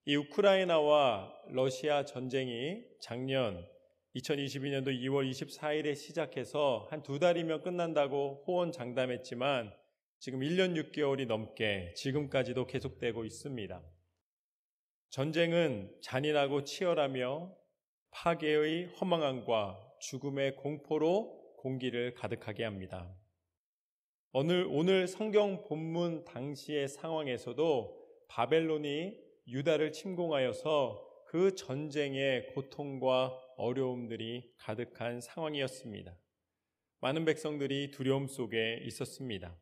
이 우크라이나와 러시아 전쟁이 작년 2022년도 2월 24일에 시작해서 한 2달이면 끝난다고 호언장담했지만 지금 1년 6개월이 넘게 지금까지도 계속되고 있습니다. 전쟁은 잔인하고 치열하며 파괴의 허망함과 죽음의 공포로 공기를 가득하게 합니다. 오늘 성경 본문 당시의 상황에서도 바벨론이 유다를 침공하여서 그 전쟁의 고통과 어려움들이 가득한 상황이었습니다. 많은 백성들이 두려움 속에 있었습니다.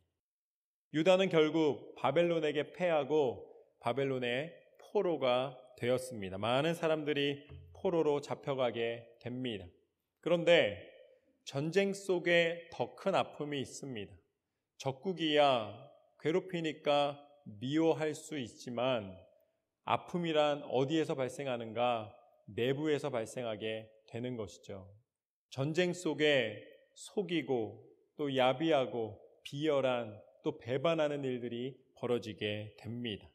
유다는 결국 바벨론에게 패하고 바벨론의 포로가 되었습니다. 많은 사람들이 포로로 잡혀가게 됩니다. 그런데 전쟁 속에 더 큰 아픔이 있습니다. 적국이야 괴롭히니까 미워할 수 있지만 아픔이란 어디에서 발생하는가? 내부에서 발생하게 되는 것이죠. 전쟁 속에 속이고 또 야비하고 비열한 또 배반하는 일들이 벌어지게 됩니다.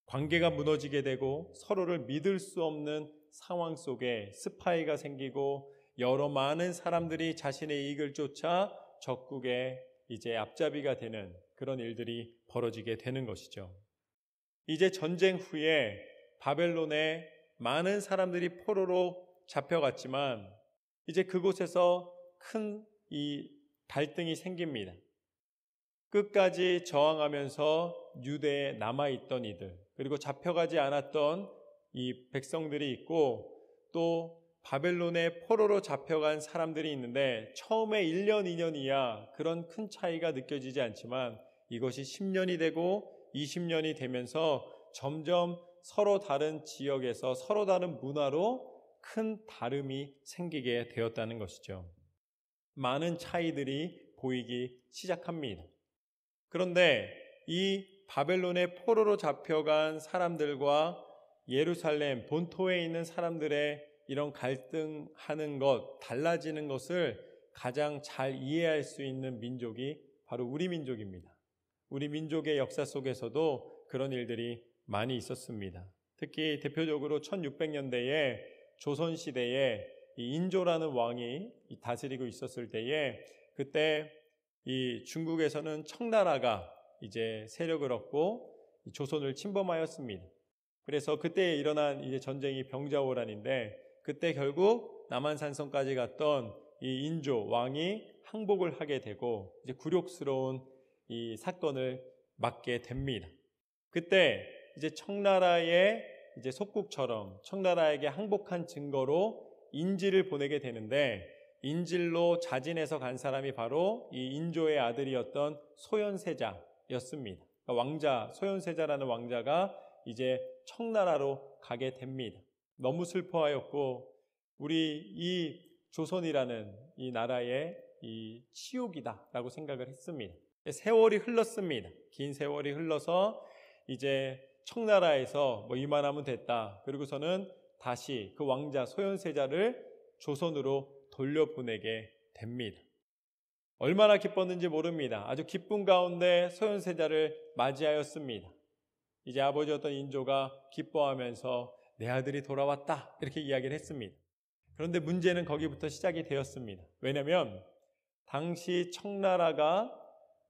관계가 무너지게 되고 서로를 믿을 수 없는 상황 속에 스파이가 생기고 여러 많은 사람들이 자신의 이익을 쫓아 적국의 이제 앞잡이가 되는 그런 일들이 벌어지게 되는 것이죠. 이제 전쟁 후에 바벨론에 많은 사람들이 포로로 잡혀갔지만 이제 그곳에서 큰 이 갈등이 생깁니다. 끝까지 저항하면서 유대에 남아있던 이들, 그리고 잡혀가지 않았던 이 백성들이 있고 또 바벨론에 포로로 잡혀간 사람들이 있는데 처음에 1년, 2년이야 그런 큰 차이가 느껴지지 않지만 이것이 10년이 되고 20년이 되면서 점점 서로 다른 지역에서 서로 다른 문화로 큰 다름이 생기게 되었다는 것이죠. 많은 차이들이 보이기 시작합니다. 그런데 이 바벨론의 포로로 잡혀간 사람들과 예루살렘 본토에 있는 사람들의 이런 갈등하는 것, 달라지는 것을 가장 잘 이해할 수 있는 민족이 바로 우리 민족입니다. 우리 민족의 역사 속에서도 그런 일들이 많이 있었습니다. 특히 대표적으로 1600년대에 조선시대에 이 인조라는 왕이 다스리고 있었을 때에 그때 이 중국에서는 청나라가 이제 세력을 얻고 조선을 침범하였습니다. 그래서 그때 일어난 이제 전쟁이 병자호란인데 그때 결국 남한산성까지 갔던 이 인조 왕이 항복을 하게 되고 이제 굴욕스러운 이 사건을 맞게 됩니다. 그때 이제 청나라의 이제 속국처럼 청나라에게 항복한 증거로 인질을 보내게 되는데 인질로 자진해서 간 사람이 바로 이 인조의 아들이었던 소현세자였습니다. 그러니까 왕자, 소현세자라는 왕자가 이제 청나라로 가게 됩니다. 너무 슬퍼하였고 우리 이 조선이라는 이 나라의 이 치욕이다라고 생각을 했습니다. 세월이 흘렀습니다. 긴 세월이 흘러서 이제 청나라에서 뭐 이만하면 됐다. 그리고서는 다시 그 왕자 소현세자를 조선으로 돌려보내게 됩니다. 얼마나 기뻤는지 모릅니다. 아주 기쁨 가운데 소현세자를 맞이하였습니다. 이제 아버지였던 인조가 기뻐하면서 내 아들이 돌아왔다 이렇게 이야기를 했습니다. 그런데 문제는 거기부터 시작이 되었습니다. 왜냐하면 당시 청나라가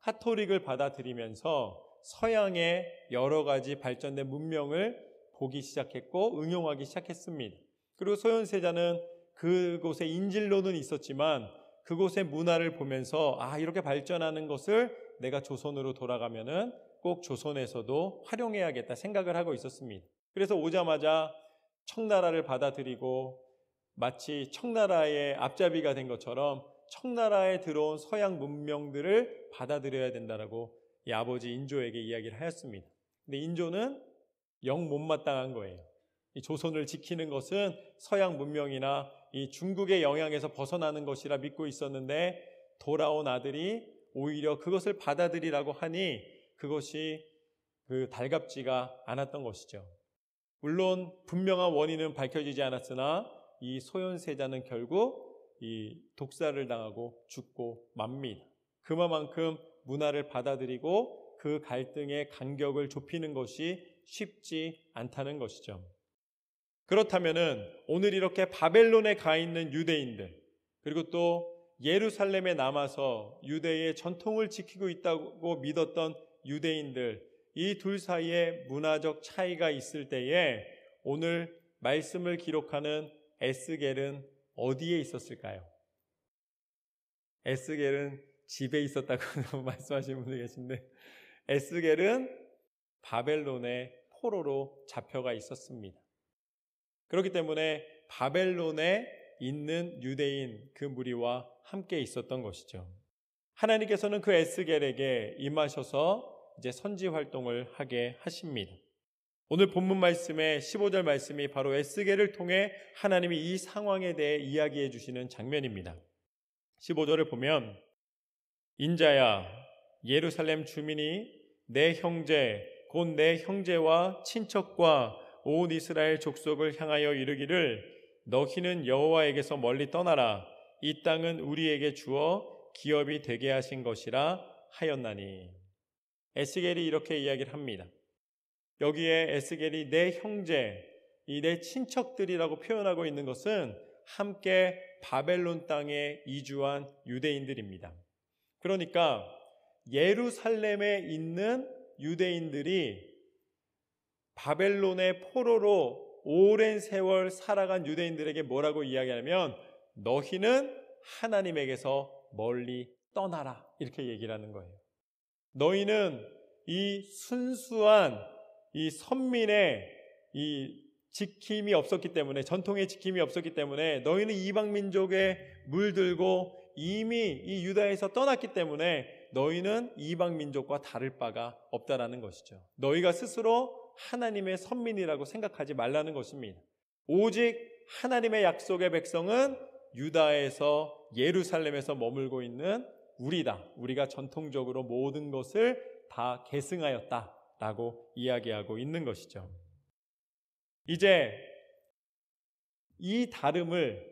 카톨릭을 받아들이면서 서양의 여러 가지 발전된 문명을 보기 시작했고 응용하기 시작했습니다. 그리고 소현세자는 그곳에 인질로는 있었지만 그곳의 문화를 보면서 이렇게 발전하는 것을 내가 조선으로 돌아가면은 꼭 조선에서도 활용해야겠다 생각을 하고 있었습니다. 그래서 오자마자 청나라를 받아들이고 마치 청나라의 앞잡이가 된 것처럼 청나라에 들어온 서양 문명들을 받아들여야 된다라고 이 아버지 인조에게 이야기를 하였습니다. 근데 인조는 영 못마땅한 거예요. 이 조선을 지키는 것은 서양 문명이나 이 중국의 영향에서 벗어나는 것이라 믿고 있었는데 돌아온 아들이 오히려 그것을 받아들이라고 하니 그것이 달갑지가 않았던 것이죠. 물론 분명한 원인은 밝혀지지 않았으나 이 소현세자는 결국 이 독살을 당하고 죽고 맙니다. 그만큼 문화를 받아들이고 그 갈등의 간격을 좁히는 것이 쉽지 않다는 것이죠. 그렇다면은 오늘 이렇게 바벨론에 가 있는 유대인들, 그리고 또 예루살렘에 남아서 유대의 전통을 지키고 있다고 믿었던 유대인들, 이 둘 사이에 문화적 차이가 있을 때에 오늘 말씀을 기록하는 에스겔은 어디에 있었을까요? 에스겔은 집에 있었다고 말씀하시는 분들 계신데, 에스겔은 바벨론의 포로로 잡혀가 있었습니다. 그렇기 때문에 바벨론에 있는 유대인 그 무리와 함께 있었던 것이죠. 하나님께서는 그 에스겔에게 임하셔서 이제 선지 활동을 하게 하십니다. 오늘 본문 말씀의 15절 말씀이 바로 에스겔을 통해 하나님이 이 상황에 대해 이야기해 주시는 장면입니다. 15절을 보면, 인자야 예루살렘 주민이 내 형제 곧 내 형제와 친척과 온 이스라엘 족속을 향하여 이르기를 너희는 여호와에게서 멀리 떠나라. 이 땅은 우리에게 주어 기업이 되게 하신 것이라 하였나니. 에스겔이 이렇게 이야기를 합니다. 여기에 에스겔이 내 형제, 이 내 친척들이라고 표현하고 있는 것은 함께 바벨론 땅에 이주한 유대인들입니다. 그러니까 예루살렘에 있는 유대인들이 바벨론의 포로로 오랜 세월 살아간 유대인들에게 뭐라고 이야기하냐면 너희는 하나님에게서 멀리 떠나라, 이렇게 얘기를 하는 거예요. 너희는 이 순수한 이 선민의 이 지킴이 없었기 때문에, 전통의 지킴이 없었기 때문에 너희는 이방 민족에 물들고 이미 이 유다에서 떠났기 때문에 너희는 이방 민족과 다를 바가 없다라는 것이죠. 너희가 스스로 하나님의 선민이라고 생각하지 말라는 것입니다. 오직 하나님의 약속의 백성은 유다에서, 예루살렘에서 머물고 있는 우리다. 우리가 전통적으로 모든 것을 다 계승하였다라고 이야기하고 있는 것이죠. 이제 이 다름을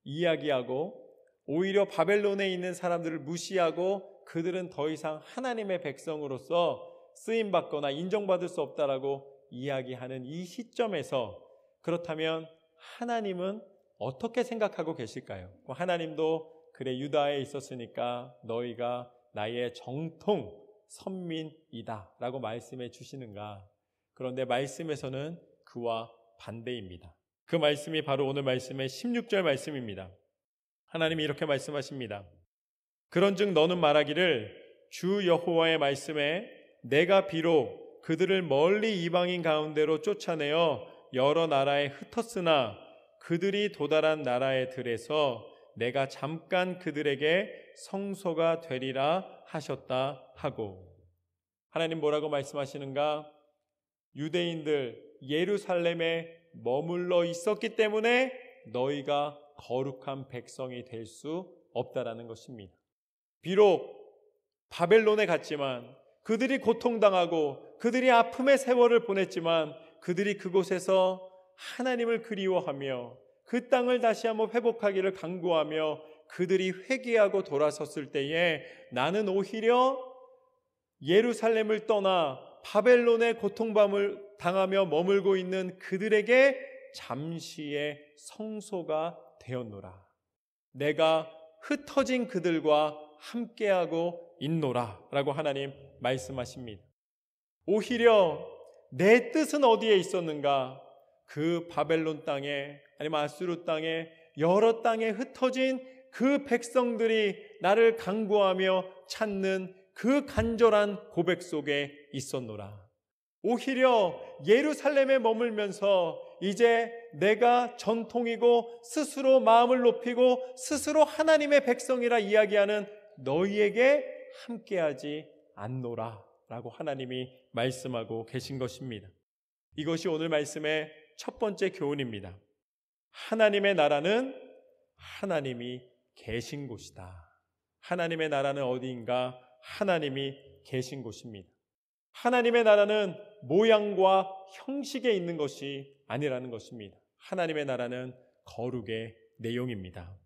이야기하고 오히려 바벨론에 있는 사람들을 무시하고 그들은 더 이상 하나님의 백성으로서 쓰임받거나 인정받을 수 없다라고 이야기하는 이 시점에서, 그렇다면 하나님은 어떻게 생각하고 계실까요? 하나님도 그래, 유다에 있었으니까 너희가 나의 정통 선민이다 라고 말씀해 주시는가? 그런데 말씀에서는 그와 반대입니다. 그 말씀이 바로 오늘 말씀의 16절 말씀입니다. 하나님이 이렇게 말씀하십니다. 그런즉 너는 말하기를 주 여호와의 말씀에 내가 비록 그들을 멀리 이방인 가운데로 쫓아내어 여러 나라에 흩었으나 그들이 도달한 나라의 들에서 내가 잠깐 그들에게 성소가 되리라 하셨다 하고. 하나님 뭐라고 말씀하시는가? 유대인들 예루살렘에 머물러 있었기 때문에 너희가 거룩한 백성이 될 수 없다라는 것입니다. 비록 바벨론에 갔지만, 그들이 고통당하고 그들이 아픔의 세월을 보냈지만, 그들이 그곳에서 하나님을 그리워하며 그 땅을 다시 한번 회복하기를 간구하며 그들이 회개하고 돌아섰을 때에 나는 오히려 예루살렘을 떠나 바벨론의 고통밤을 당하며 머물고 있는 그들에게 잠시의 성소가 되었노라. 내가 흩어진 그들과 함께하고 있노라 라고 하나님 말씀하십니다. 오히려 내 뜻은 어디에 있었는가? 그 바벨론 땅에, 아니면 아수르 땅에, 여러 땅에 흩어진 그 백성들이 나를 간구하며 찾는 그 간절한 고백 속에 있었노라. 오히려 예루살렘에 머물면서 이제 내가 전통이고 스스로 마음을 높이고 스스로 하나님의 백성이라 이야기하는 너희에게 함께하지 않노라 라고 하나님이 말씀하고 계신 것입니다. 이것이 오늘 말씀의 첫 번째 교훈입니다. 하나님의 나라는 하나님이 계신 곳이다. 하나님의 나라는 어디인가? 하나님이 계신 곳입니다. 하나님의 나라는 모양과 형식에 있는 것이 아니라는 것입니다. 하나님의 나라는 거룩의 내용입니다.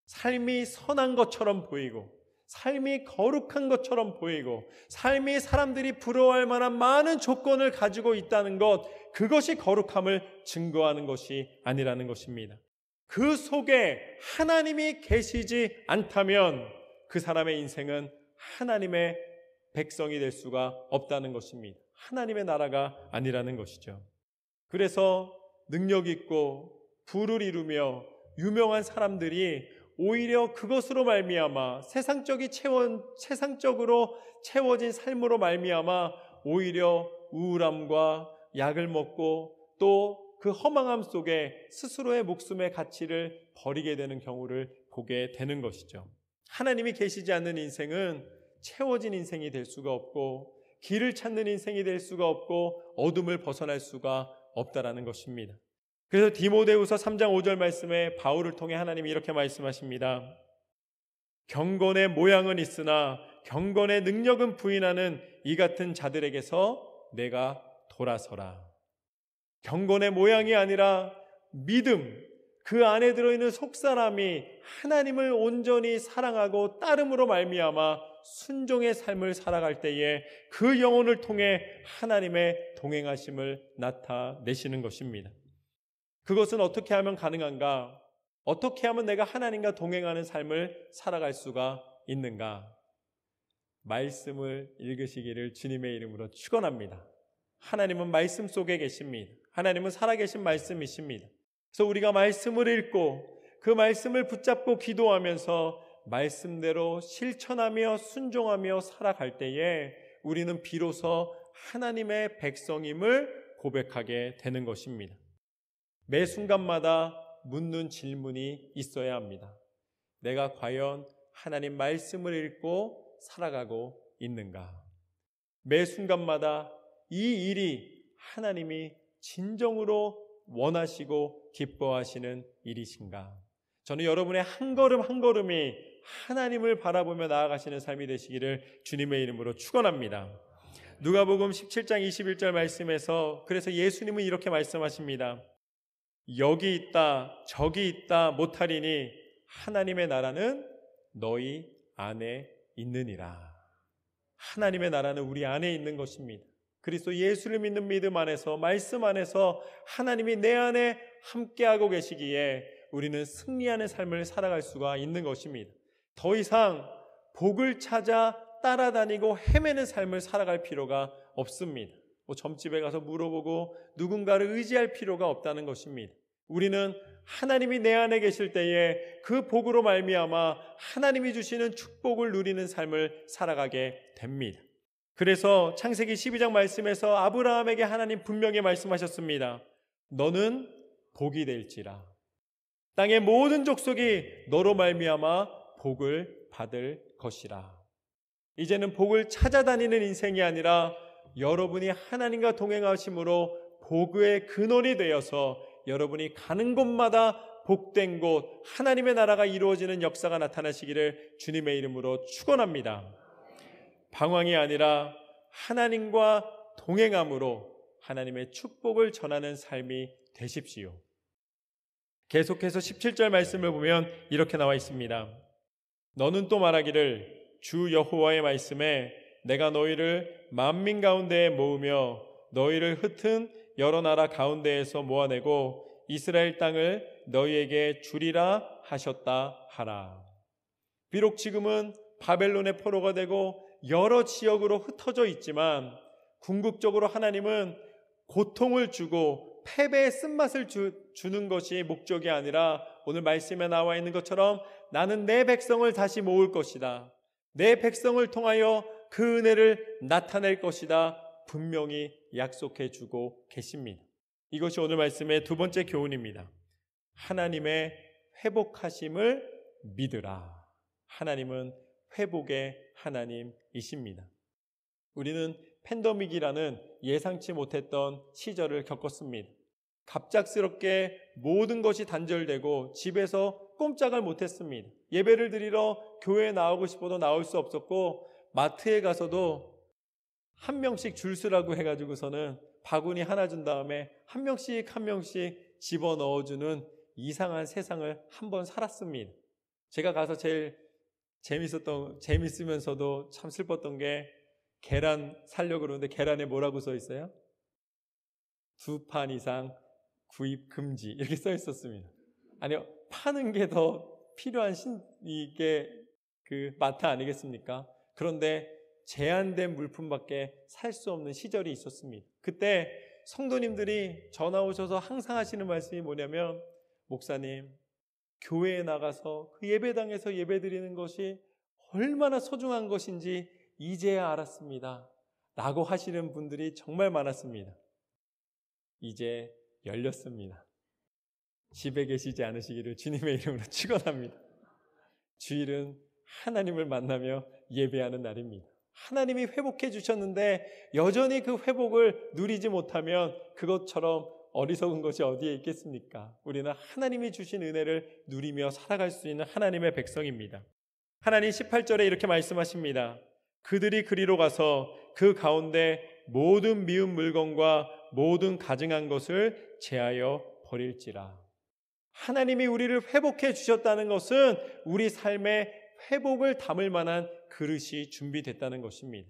삶이 선한 것처럼 보이고 삶이 거룩한 것처럼 보이고 삶이 사람들이 부러워할 만한 많은 조건을 가지고 있다는 것, 그것이 거룩함을 증거하는 것이 아니라는 것입니다. 그 속에 하나님이 계시지 않다면 그 사람의 인생은 하나님의 백성이 될 수가 없다는 것입니다. 하나님의 나라가 아니라는 것이죠. 그래서 능력 있고 부를 이루며 유명한 사람들이 오히려 그것으로 말미암아 세상적으로 채워진 삶으로 말미암아 오히려 우울함과 약을 먹고 또 그 허망함 속에 스스로의 목숨의 가치를 버리게 되는 경우를 보게 되는 것이죠. 하나님이 계시지 않는 인생은 채워진 인생이 될 수가 없고 길을 찾는 인생이 될 수가 없고 어둠을 벗어날 수가 없다라는 것입니다. 그래서 디모데후서 3장 5절 말씀에 바울을 통해 하나님이 이렇게 말씀하십니다. 경건의 모양은 있으나 경건의 능력은 부인하는 이 같은 자들에게서 내가 돌아서라. 경건의 모양이 아니라 믿음, 그 안에 들어있는 속사람이 하나님을 온전히 사랑하고 따름으로 말미암아 순종의 삶을 살아갈 때에 그 영혼을 통해 하나님의 동행하심을 나타내시는 것입니다. 그것은 어떻게 하면 가능한가? 어떻게 하면 내가 하나님과 동행하는 삶을 살아갈 수가 있는가? 말씀을 읽으시기를 주님의 이름으로 축원합니다. 하나님은 말씀 속에 계십니다. 하나님은 살아계신 말씀이십니다. 그래서 우리가 말씀을 읽고 그 말씀을 붙잡고 기도하면서 말씀대로 실천하며 순종하며 살아갈 때에 우리는 비로소 하나님의 백성임을 고백하게 되는 것입니다. 매 순간마다 묻는 질문이 있어야 합니다. 내가 과연 하나님 말씀을 읽고 살아가고 있는가? 매 순간마다 이 일이 하나님이 진정으로 원하시고 기뻐하시는 일이신가? 저는 여러분의 한 걸음 한 걸음이 하나님을 바라보며 나아가시는 삶이 되시기를 주님의 이름으로 축원합니다. 누가복음 17장 21절 말씀에서 그래서 예수님은 이렇게 말씀하십니다. 여기 있다 저기 있다 못하리니 하나님의 나라는 너희 안에 있느니라. 하나님의 나라는 우리 안에 있는 것입니다. 그리스도 예수를 믿는 믿음 안에서 말씀 안에서 하나님이 내 안에 함께하고 계시기에 우리는 승리하는 삶을 살아갈 수가 있는 것입니다. 더 이상 복을 찾아 따라다니고 헤매는 삶을 살아갈 필요가 없습니다. 점집에 가서 물어보고 누군가를 의지할 필요가 없다는 것입니다. 우리는 하나님이 내 안에 계실 때에 그 복으로 말미암아 하나님이 주시는 축복을 누리는 삶을 살아가게 됩니다. 그래서 창세기 12장 말씀에서 아브라함에게 하나님 분명히 말씀하셨습니다. 너는 복이 될지라. 땅의 모든 족속이 너로 말미암아 복을 받을 것이라. 이제는 복을 찾아다니는 인생이 아니라 여러분이 하나님과 동행하심으로 복의 근원이 되어서 여러분이 가는 곳마다 복된 곳, 하나님의 나라가 이루어지는 역사가 나타나시기를 주님의 이름으로 축원합니다. 방황이 아니라 하나님과 동행함으로 하나님의 축복을 전하는 삶이 되십시오. 계속해서 17절 말씀을 보면 이렇게 나와 있습니다. 너는 또 말하기를 주 여호와의 말씀에 내가 너희를 만민 가운데에 모으며 너희를 흩은 여러 나라 가운데에서 모아내고 이스라엘 땅을 너희에게 주리라 하셨다 하라. 비록 지금은 바벨론의 포로가 되고 여러 지역으로 흩어져 있지만 궁극적으로 하나님은 고통을 주고 패배의 쓴맛을 주는 것이 목적이 아니라 오늘 말씀에 나와 있는 것처럼 나는 내 백성을 다시 모을 것이다. 내 백성을 통하여 그 은혜를 나타낼 것이다. 분명히 약속해 주고 계십니다. 이것이 오늘 말씀의 두 번째 교훈입니다. 하나님의 회복하심을 믿으라. 하나님은 회복의 하나님이십니다. 우리는 팬데믹이라는 예상치 못했던 시절을 겪었습니다. 갑작스럽게 모든 것이 단절되고 집에서 꼼짝을 못했습니다. 예배를 드리러 교회에 나오고 싶어도 나올 수 없었고 마트에 가서도 한 명씩 줄 서라고 해가지고서는 바구니 하나 준 다음에 한 명씩 집어넣어주는 이상한 세상을 한번 살았습니다. 제가 가서 제일 재밌으면서도 참 슬펐던 게 계란 사려고 그러는데 계란에 뭐라고 써 있어요? 2판 이상 구입 금지 이렇게 써 있었습니다. 아니요, 파는 게 더 필요한 이게 그 마트 아니겠습니까? 그런데 제한된 물품밖에 살 수 없는 시절이 있었습니다. 그때 성도님들이 전화 오셔서 항상 하시는 말씀이 뭐냐면, 목사님, 교회에 나가서 그 예배당에서 예배드리는 것이 얼마나 소중한 것인지 이제야 알았습니다. 라고 하시는 분들이 정말 많았습니다. 이제 열렸습니다. 집에 계시지 않으시기를 주님의 이름으로 축원합니다. 주일은 하나님을 만나며 예배하는 날입니다. 하나님이 회복해 주셨는데 여전히 그 회복을 누리지 못하면 그것처럼 어리석은 것이 어디에 있겠습니까? 우리는 하나님이 주신 은혜를 누리며 살아갈 수 있는 하나님의 백성입니다. 하나님 18절에 이렇게 말씀하십니다. 그들이 그리로 가서 그 가운데 모든 미운 물건과 모든 가증한 것을 제하여 버릴지라. 하나님이 우리를 회복해 주셨다는 것은 우리 삶의 회복을 담을 만한 그릇이 준비됐다는 것입니다.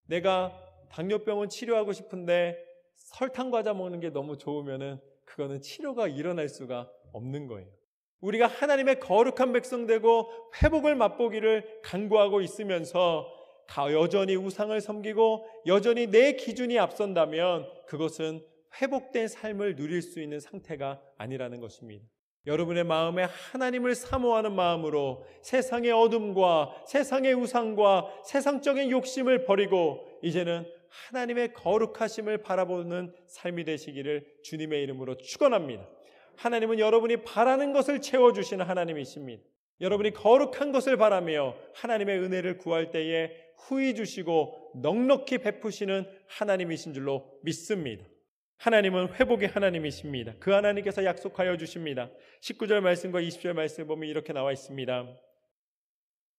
내가 당뇨병은 치료하고 싶은데 설탕 과자 먹는 게 너무 좋으면은 그거는 치료가 일어날 수가 없는 거예요. 우리가 하나님의 거룩한 백성 되고 회복을 맛보기를 간구하고 있으면서 여전히 우상을 섬기고 여전히 내 기준이 앞선다면 그것은 회복된 삶을 누릴 수 있는 상태가 아니라는 것입니다. 여러분의 마음에 하나님을 사모하는 마음으로 세상의 어둠과 세상의 우상과 세상적인 욕심을 버리고 이제는 하나님의 거룩하심을 바라보는 삶이 되시기를 주님의 이름으로 축원합니다. 하나님은 여러분이 바라는 것을 채워주시는 하나님이십니다. 여러분이 거룩한 것을 바라며 하나님의 은혜를 구할 때에 후히 주시고 넉넉히 베푸시는 하나님이신 줄로 믿습니다. 하나님은 회복의 하나님이십니다. 그 하나님께서 약속하여 주십니다. 19절 말씀과 20절 말씀을 보면 이렇게 나와 있습니다.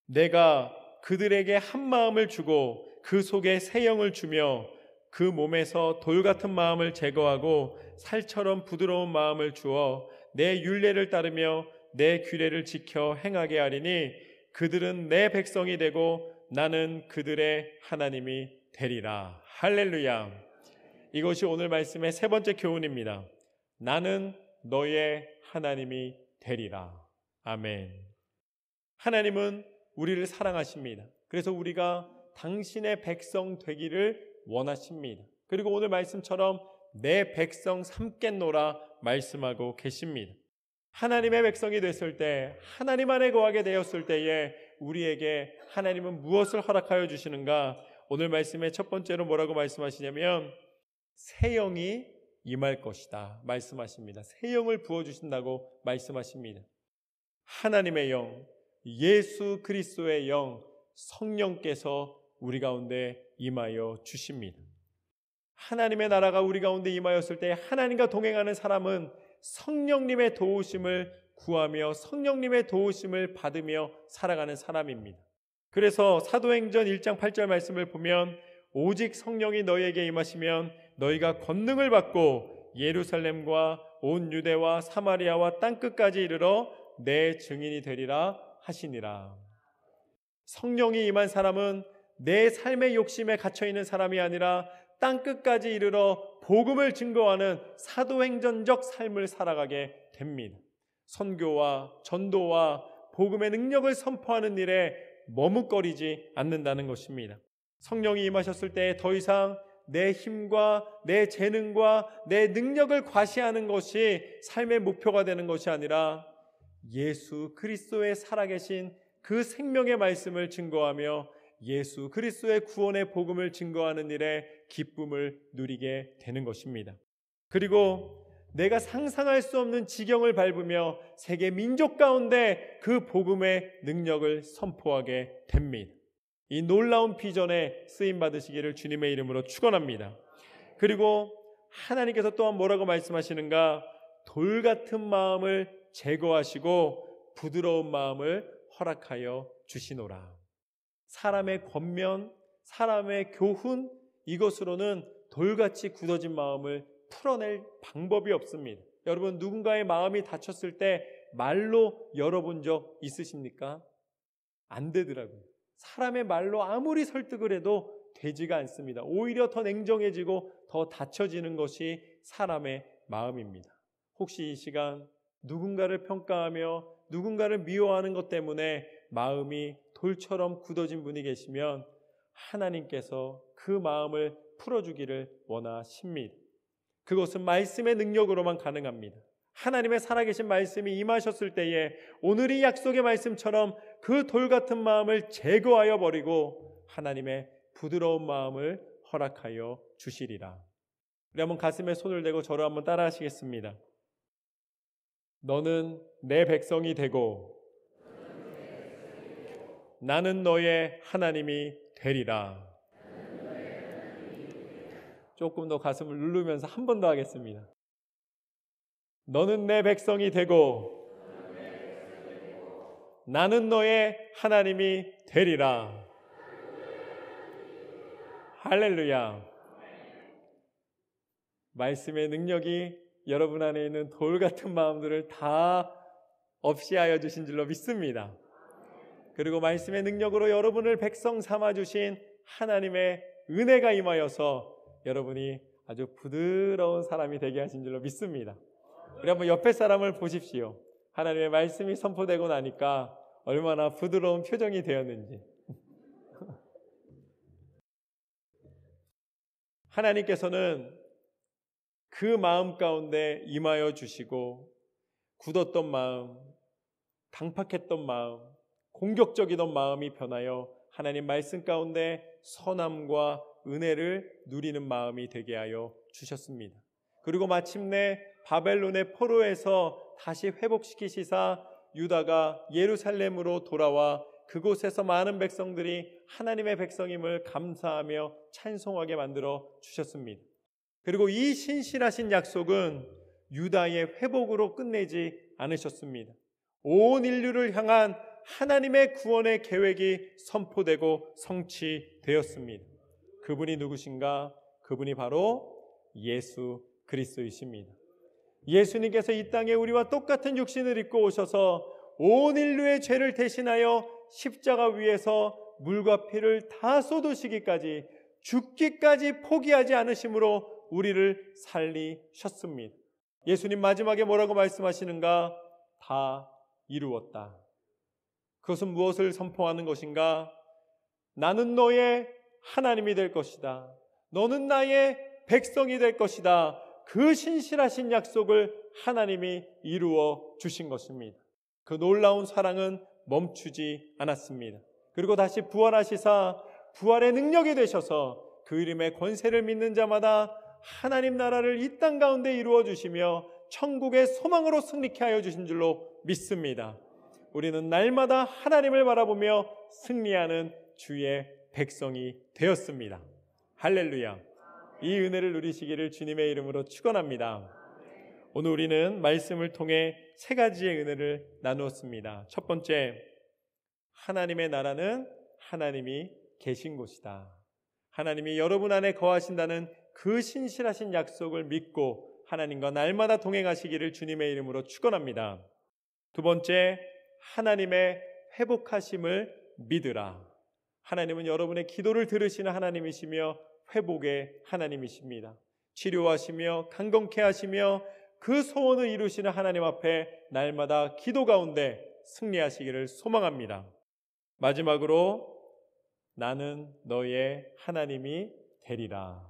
내가 그들에게 한 마음을 주고 그 속에 새 영을 주며 그 몸에서 돌 같은 마음을 제거하고 살처럼 부드러운 마음을 주어 내 율례를 따르며 내 규례를 지켜 행하게 하리니 그들은 내 백성이 되고 나는 그들의 하나님이 되리라. 할렐루야. 이것이 오늘 말씀의 세 번째 교훈입니다. 나는 너의 하나님이 되리라. 아멘. 하나님은 우리를 사랑하십니다. 그래서 우리가 당신의 백성 되기를 원하십니다. 그리고 오늘 말씀처럼 내 백성 삼겠노라 말씀하고 계십니다. 하나님의 백성이 됐을 때, 하나님 안에 거하게 되었을 때에 우리에게 하나님은 무엇을 허락하여 주시는가? 오늘 말씀의 첫 번째로 뭐라고 말씀하시냐면 새 영이 임할 것이다 말씀하십니다. 새 영을 부어주신다고 말씀하십니다. 하나님의 영, 예수 그리스도의 영, 성령께서 우리 가운데 임하여 주십니다. 하나님의 나라가 우리 가운데 임하였을 때 하나님과 동행하는 사람은 성령님의 도우심을 구하며 성령님의 도우심을 받으며 살아가는 사람입니다. 그래서 사도행전 1장 8절 말씀을 보면 오직 성령이 너희에게 임하시면 너희가 권능을 받고 예루살렘과 온 유대와 사마리아와 땅끝까지 이르러 내 증인이 되리라 하시니라. 성령이 임한 사람은 내 삶의 욕심에 갇혀있는 사람이 아니라 땅끝까지 이르러 복음을 증거하는 사도행전적 삶을 살아가게 됩니다. 선교와 전도와 복음의 능력을 선포하는 일에 머뭇거리지 않는다는 것입니다. 성령이 임하셨을 때 더 이상 내 힘과 내 재능과 내 능력을 과시하는 것이 삶의 목표가 되는 것이 아니라 예수 그리스도의 살아계신 그 생명의 말씀을 증거하며 예수 그리스도의 구원의 복음을 증거하는 일에 기쁨을 누리게 되는 것입니다. 그리고 내가 상상할 수 없는 지경을 밟으며 세계 민족 가운데 그 복음의 능력을 선포하게 됩니다. 이 놀라운 비전에 쓰임 받으시기를 주님의 이름으로 축원합니다. 그리고 하나님께서 또한 뭐라고 말씀하시는가? 돌 같은 마음을 제거하시고 부드러운 마음을 허락하여 주시노라. 사람의 권면, 사람의 교훈, 이것으로는 돌같이 굳어진 마음을 풀어낼 방법이 없습니다. 여러분, 누군가의 마음이 닫혔을 때 말로 열어본 적 있으십니까? 안 되더라고요. 사람의 말로 아무리 설득을 해도 되지가 않습니다. 오히려 더 냉정해지고 더 닫혀지는 것이 사람의 마음입니다. 혹시 이 시간 누군가를 평가하며 누군가를 미워하는 것 때문에 마음이 돌처럼 굳어진 분이 계시면 하나님께서 그 마음을 풀어주기를 원하십니다. 그것은 말씀의 능력으로만 가능합니다. 하나님의 살아계신 말씀이 임하셨을 때에 오늘 이 약속의 말씀처럼 그 돌 같은 마음을 제거하여 버리고 하나님의 부드러운 마음을 허락하여 주시리라. 우리 한번 가슴에 손을 대고 저를 한번 따라 하시겠습니다. 너는 내 백성이 되고 나는 너의 하나님이 되리라. 조금 더 가슴을 누르면서 한 번 더 하겠습니다. 너는 내 백성이 되고 나는 너의 하나님이 되리라. 할렐루야. 말씀의 능력이 여러분 안에 있는 돌 같은 마음들을 다 없이 하여 주신 줄로 믿습니다. 그리고 말씀의 능력으로 여러분을 백성 삼아 주신 하나님의 은혜가 임하여서 여러분이 아주 부드러운 사람이 되게 하신 줄로 믿습니다. 우리 한번 옆에 사람을 보십시오. 하나님의 말씀이 선포되고 나니까 얼마나 부드러운 표정이 되었는지. 하나님께서는 그 마음 가운데 임하여 주시고 굳었던 마음, 당팍했던 마음, 공격적이던 마음이 변하여 하나님 말씀 가운데 선함과 은혜를 누리는 마음이 되게 하여 주셨습니다. 그리고 마침내 바벨론의 포로에서 다시 회복시키시사 유다가 예루살렘으로 돌아와 그곳에서 많은 백성들이 하나님의 백성임을 감사하며 찬송하게 만들어 주셨습니다. 그리고 이 신실하신 약속은 유다의 회복으로 끝내지 않으셨습니다. 온 인류를 향한 하나님의 구원의 계획이 선포되고 성취되었습니다. 그분이 누구신가? 그분이 바로 예수 그리스도이십니다. 예수님께서 이 땅에 우리와 똑같은 육신을 입고 오셔서 온 인류의 죄를 대신하여 십자가 위에서 물과 피를 다 쏟으시기까지 죽기까지 포기하지 않으심으로 우리를 살리셨습니다. 예수님 마지막에 뭐라고 말씀하시는가? 다 이루었다. 그것은 무엇을 선포하는 것인가? 나는 너의 하나님이 될 것이다. 너는 나의 백성이 될 것이다. 그 신실하신 약속을 하나님이 이루어 주신 것입니다. 그 놀라운 사랑은 멈추지 않았습니다. 그리고 다시 부활하시사 부활의 능력이 되셔서 그 이름의 권세를 믿는 자마다 하나님 나라를 이 땅 가운데 이루어 주시며 천국의 소망으로 승리케 하여 주신 줄로 믿습니다. 우리는 날마다 하나님을 바라보며 승리하는 주의 백성이 되었습니다. 할렐루야. 이 은혜를 누리시기를 주님의 이름으로 축원합니다. 오늘 우리는 말씀을 통해 세 가지의 은혜를 나누었습니다. 첫 번째, 하나님의 나라는 하나님이 계신 곳이다. 하나님이 여러분 안에 거하신다는 그 신실하신 약속을 믿고 하나님과 날마다 동행하시기를 주님의 이름으로 축원합니다. 두 번째, 하나님의 회복하심을 믿으라. 하나님은 여러분의 기도를 들으시는 하나님이시며 회복의 하나님이십니다. 치료하시며 강건케 하시며 그 소원을 이루시는 하나님 앞에 날마다 기도 가운데 승리하시기를 소망합니다. 마지막으로 나는 너의 하나님이 되리라.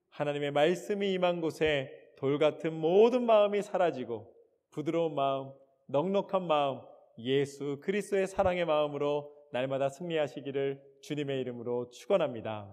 하나님의 말씀이 임한 곳에 돌같은 모든 마음이 사라지고 부드러운 마음, 넉넉한 마음, 예수 그리스도의 사랑의 마음으로 날마다 승리하시기를 주님의 이름으로 축원합니다.